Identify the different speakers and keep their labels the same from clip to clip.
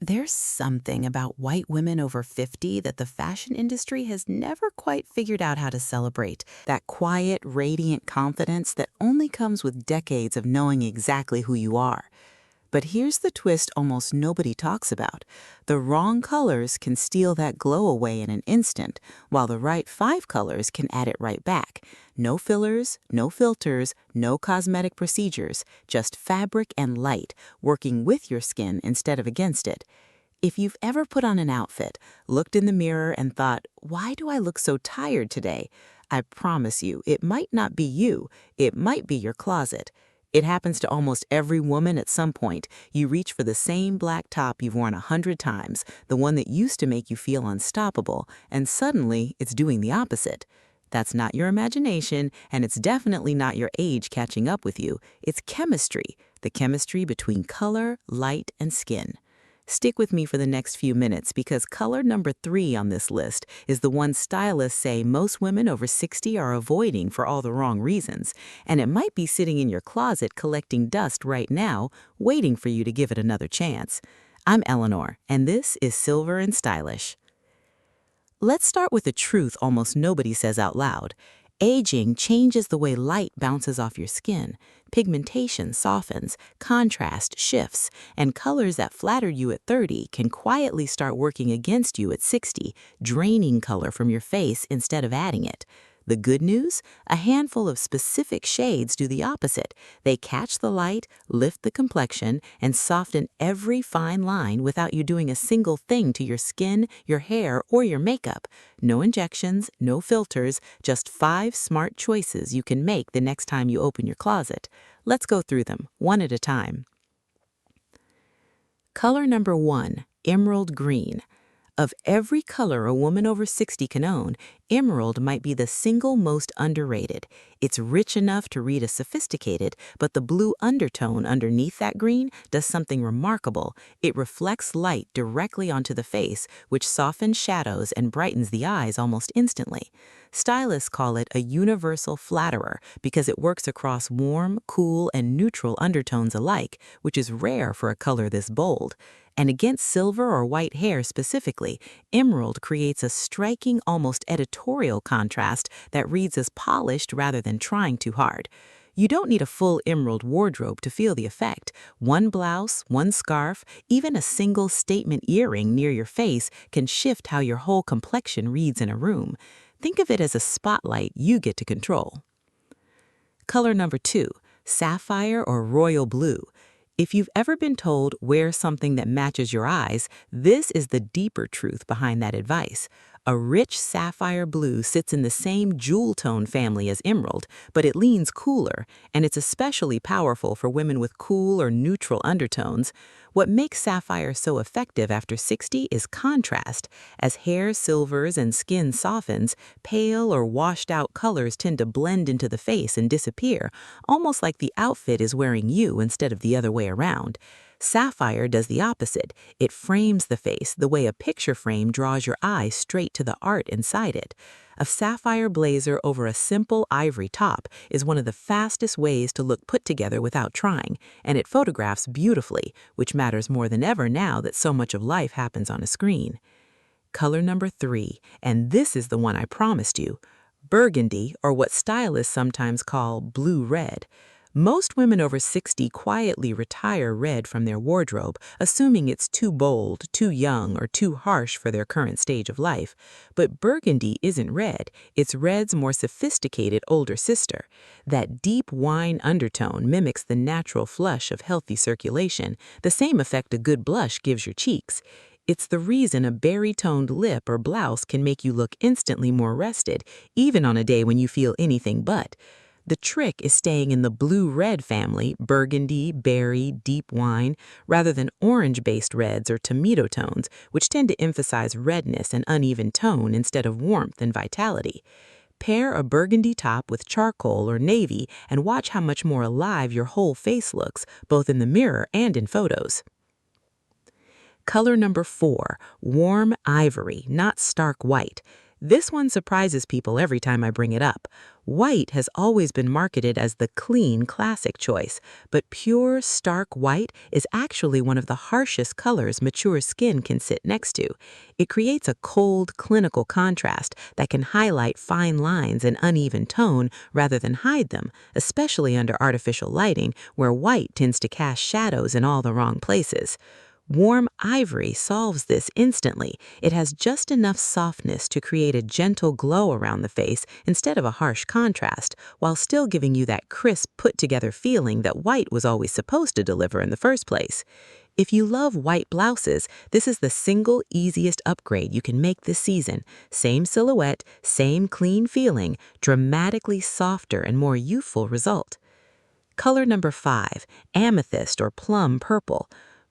Speaker 1: There's something about white women over 50 that the fashion industry has never quite figured out how to celebrate. That quiet, radiant confidence that only comes with decades of knowing exactly who you are. But here's the twist almost nobody talks about. The wrong colors can steal that glow away in an instant, while the right 5 colors can add it right back. No fillers, no filters, no cosmetic procedures, just fabric and light, working with your skin instead of against it. If you've ever put on an outfit, looked in the mirror and thought, why do I look so tired today? I promise you, it might not be you, it might be your closet. It happens to almost every woman at some point. You reach for the same black top you've worn 100 times, the one that used to make you feel unstoppable, and suddenly it's doing the opposite. That's not your imagination, and it's definitely not your age catching up with you. It's chemistry, the chemistry between color, light, and skin. Stick with me for the next few minutes because color number 3 on this list is the one stylists say most women over 60 are avoiding for all the wrong reasons, and it might be sitting in your closet collecting dust right now, waiting for you to give it another chance. I'm Eleanor, and this is Silver and Stylish. Let's start with a truth almost nobody says out loud. Aging changes the way light bounces off your skin. Pigmentation softens, contrast shifts, and colors that flattered you at 30 can quietly start working against you at 60, draining color from your face instead of adding it. The good news? A handful of specific shades do the opposite. They catch the light, lift the complexion, and soften every fine line without you doing a single thing to your skin, your hair, or your makeup. No injections, no filters, just 5 smart choices you can make the next time you open your closet. Let's go through them, one at a time. Color number 1, emerald green. Of every color a woman over 60 can own, emerald might be the single most underrated. It's rich enough to read as sophisticated, but the blue undertone underneath that green does something remarkable. It reflects light directly onto the face, which softens shadows and brightens the eyes almost instantly. Stylists call it a universal flatterer because it works across warm, cool, and neutral undertones alike, which is rare for a color this bold. And against silver or white hair specifically, emerald creates a striking, almost editorial contrast that reads as polished rather than trying too hard. You don't need a full emerald wardrobe to feel the effect. One blouse, one scarf, even a single statement earring near your face can shift how your whole complexion reads in a room. Think of it as a spotlight you get to control. Color number 2, sapphire or royal blue. If you've ever been told wear something that matches your eyes, this is the deeper truth behind that advice. A rich sapphire blue sits in the same jewel tone family as emerald, but it leans cooler, and it's especially powerful for women with cool or neutral undertones. What makes sapphire so effective after 60 is contrast. As hair silvers and skin softens, pale or washed out colors tend to blend into the face and disappear, almost like the outfit is wearing you instead of the other way around. Sapphire does the opposite. It frames the face the way a picture frame draws your eye straight to the art inside it. A sapphire blazer over a simple ivory top is one of the fastest ways to look put together without trying, and it photographs beautifully, which matters more than ever now that so much of life happens on a screen. Color number 3, and this is the one I promised you. Burgundy, or what stylists sometimes call blue-red. Most women over 60 quietly retire red from their wardrobe, assuming it's too bold, too young, or too harsh for their current stage of life. But burgundy isn't red, it's red's more sophisticated older sister. That deep wine undertone mimics the natural flush of healthy circulation, the same effect a good blush gives your cheeks. It's the reason a berry-toned lip or blouse can make you look instantly more rested, even on a day when you feel anything but. The trick is staying in the blue-red family, burgundy, berry, deep wine, rather than orange-based reds or tomato tones, which tend to emphasize redness and uneven tone instead of warmth and vitality. Pair a burgundy top with charcoal or navy and watch how much more alive your whole face looks, both in the mirror and in photos. Color number 4, warm ivory, not stark white. This one surprises people every time I bring it up. White has always been marketed as the clean, classic choice, but pure, stark white is actually one of the harshest colors mature skin can sit next to. It creates a cold, clinical contrast that can highlight fine lines and uneven tone rather than hide them, especially under artificial lighting, where white tends to cast shadows in all the wrong places. Warm ivory solves this instantly. It has just enough softness to create a gentle glow around the face instead of a harsh contrast, while still giving you that crisp, put-together feeling that white was always supposed to deliver in the first place. If you love white blouses, this is the single easiest upgrade you can make this season. Same silhouette, same clean feeling, dramatically softer and more youthful result. Color number 5, amethyst or plum purple.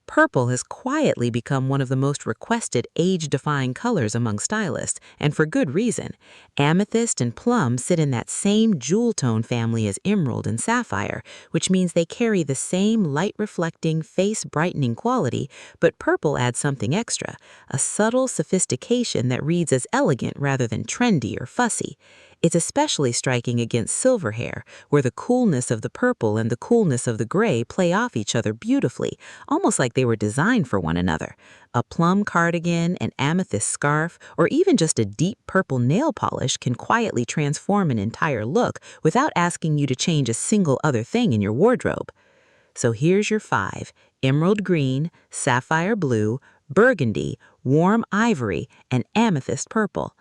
Speaker 1: Purple has quietly become one of the most requested age-defying colors among stylists, and for good reason. Amethyst and plum sit in that same jewel tone family as emerald and sapphire, which means they carry the same light-reflecting, face-brightening quality, but purple adds something extra, a subtle sophistication that reads as elegant rather than trendy or fussy. It's especially striking against silver hair, where the coolness of the purple and the coolness of the gray play off each other beautifully, almost like they were designed for one another. A plum cardigan, an amethyst scarf, or even just a deep purple nail polish can quietly transform an entire look without asking you to change a single other thing in your wardrobe. So here's your 5: emerald green, sapphire blue, burgundy, warm ivory, and amethyst purple.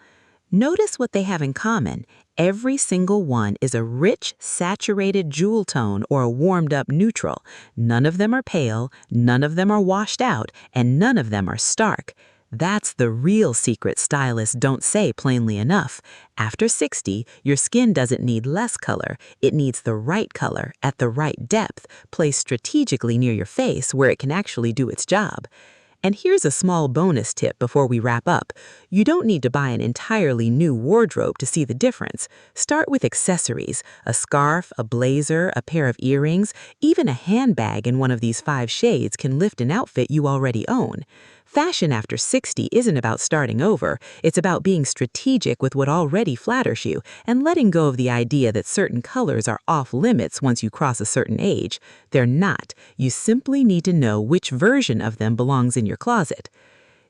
Speaker 1: Notice what they have in common. Every single one is a rich, saturated jewel tone or a warmed-up neutral. None of them are pale, none of them are washed out, and none of them are stark. That's the real secret stylists don't say plainly enough. After 60, your skin doesn't need less color. It needs the right color, at the right depth, placed strategically near your face where it can actually do its job. And here's a small bonus tip before we wrap up. You don't need to buy an entirely new wardrobe to see the difference. Start with accessories: a scarf, a blazer, a pair of earrings, even a handbag in one of these 5 shades can lift an outfit you already own. Fashion after 60 isn't about starting over. It's about being strategic with what already flatters you and letting go of the idea that certain colors are off limits once you cross a certain age. They're not. You simply need to know which version of them belongs in your closet.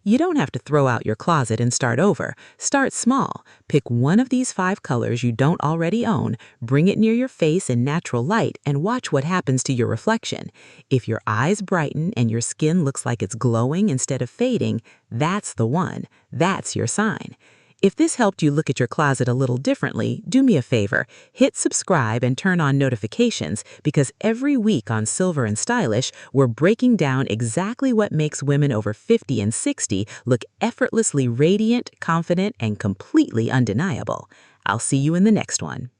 Speaker 1: You don't have to throw out your closet and start over. Start small. Pick one of these 5 colors you don't already own, bring it near your face in natural light, and watch what happens to your reflection. If your eyes brighten and your skin looks like it's glowing instead of fading, that's the one. That's your sign. If this helped you look at your closet a little differently, do me a favor, hit subscribe and turn on notifications, because every week on Silver and Stylish, we're breaking down exactly what makes women over 50 and 60 look effortlessly radiant, confident, and completely undeniable. I'll see you in the next one.